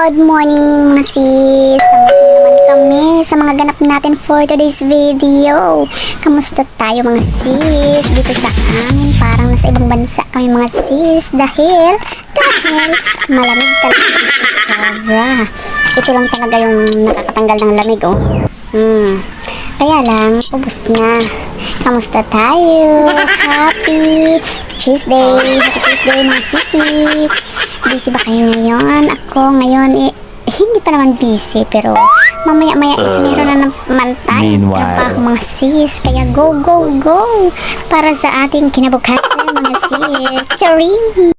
Good morning mga sis! Samahan naman kami sa mga ganap natin for today's video. Kamusta tayo mga sis? Dito sa amin parang nasa ibang bansa kami mga sis dahil malamig talaga sobra. Ito lang talaga yung nakakatanggal ng lamig Kaya lang, ubos na. Kamusta tayo? Happy Tuesday! Happy Tuesday mga sisi! Busy ba kayo ngayon? Ako ngayon, hindi pa naman busy, pero mamaya-maya is meron na naman tayong trabaho mga sis. Kaya go, go, go! Para sa ating kinabukasan mga sis. Charing!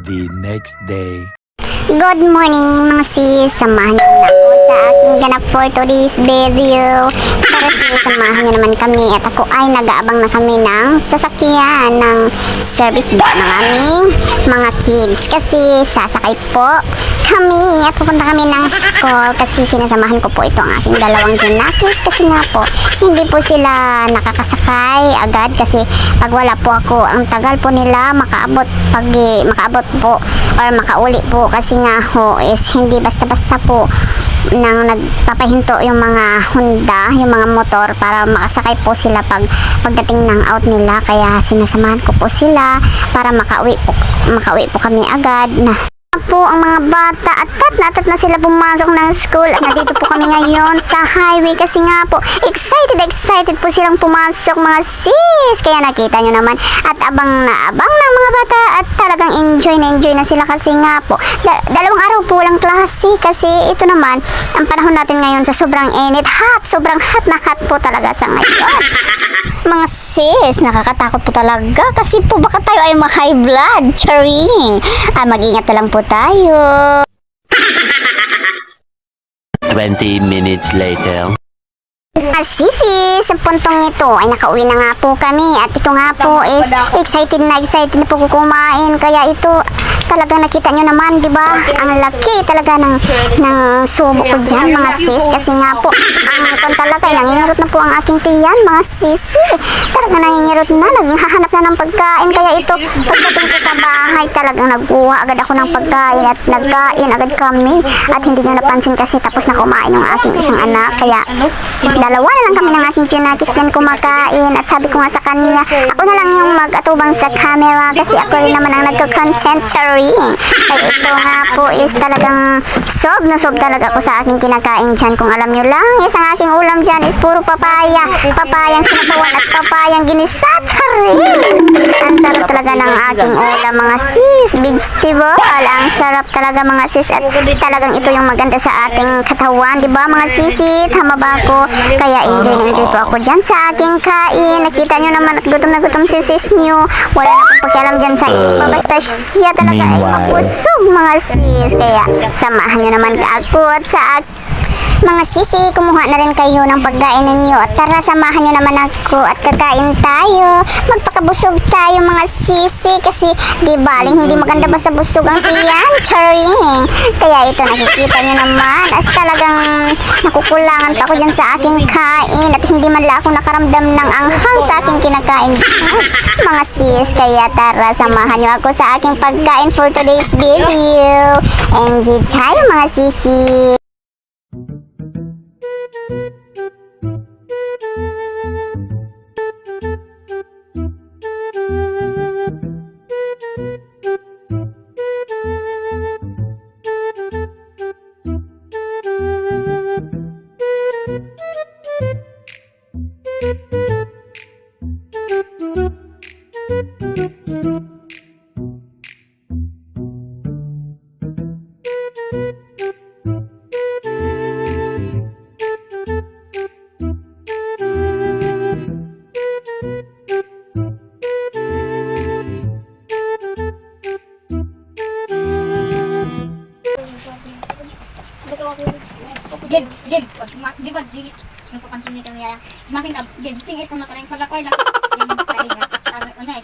The next day. Good morning mga sis! Samahan niyo na ako sa aking ganap for today's video. Para sis, samahan niyo naman kami at ako ay nag-aabang na kami ng sasakyan ng service bus ng aming mga kids. Kasi sasakay po kami at pupunta kami ng school kasi sinasamahan ko po ito ang aking dalawang junakis kasi nga po hindi po sila nakakasakay agad kasi pag wala po ako ang tagal po nila makaabot po or makauli po kasi nga ho is hindi basta-basta po nang nagpapahinto yung mga Honda, yung mga motor para makasakay po sila pagdating ng out nila, kaya sinasamahan ko po sila para makauwi po kami agad na po ang mga bata at natat na sila pumasok ng school at nandito po kami ngayon sa highway kasi nga po excited po silang pumasok mga sis, kaya nakita nyo naman at abang na abang ng mga bata at talagang enjoy na sila kasi nga po dalawang araw po lang klase kasi ito naman ang panahon natin ngayon sa sobrang init, sobrang hot na hot po talaga sa ngayon mga sis, nakakatakot po talaga kasi po baka tayo ay ma-high blood, charing. Mag-ingat na lang po tayo. 20 minutes later. Sisi, sa puntong ito ay nakauwi na nga po kami at ito nga po is excited na po kumain, kaya ito talagang nakita nyo naman, di ba? Ang laki talaga ng subo ko dyan mga sis kasi nga po ang talaga ay nangingirot na po ang aking tiyan mga sisi, talaga nangingirot na, naghahanap na ng pagkain, kaya ito pagdating ko sa bahay talagang nagkuha agad ako ng pagkain at nagkain agad kami at hindi nyo napansin kasi tapos na kumain ng aking isang anak, kaya dalawa na lang kami ng aking junakis dyan kumakain at sabi ko nga sa kanya ako na lang yung mag-atubang sa camera kasi ako rin naman ang nagko-content charing. Kaya ito nga po is talagang sob talaga ako sa aking kinakain dyan. Kung alam nyo lang, isang aking ulam dyan is puro papayang sinabawan at papayang ginisa, charing. Ang sarap talaga ng aking ulam mga sis, vegetable, ang sarap talaga mga sis at talagang ito yung maganda sa ating katawan, di ba mga sisit, tama ba ako? Kaya enjoy po ako dyan sa aking kain. Nakita nyo naman at gutom na gutom si sis nyo. Wala na akong pakialam dyan sa iba. Basta siya talaga ay mapusog mga sis. Kaya samahan nyo naman ako at sa mga sisi, kumuha na rin kayo ng pagkain ninyo at tara samahan nyo naman ako at kakain tayo, magpakabusog tayo mga sisi kasi di baling hindi maganda basta busog ang tiyan, charing. Kaya ito nakikita nyo naman at talagang nakukulangan pa ako dyan sa aking kain at hindi man lang ako nakaramdam ng anghang sa aking kinakain mga sis, kaya tara samahan nyo ako sa aking pagkain for today's video. Enjoy tayo mga sisi. Di ba, nagpapansin niya kami makin singit sama ka lang pag-akoy lang. Yung pahinga. Ano niya,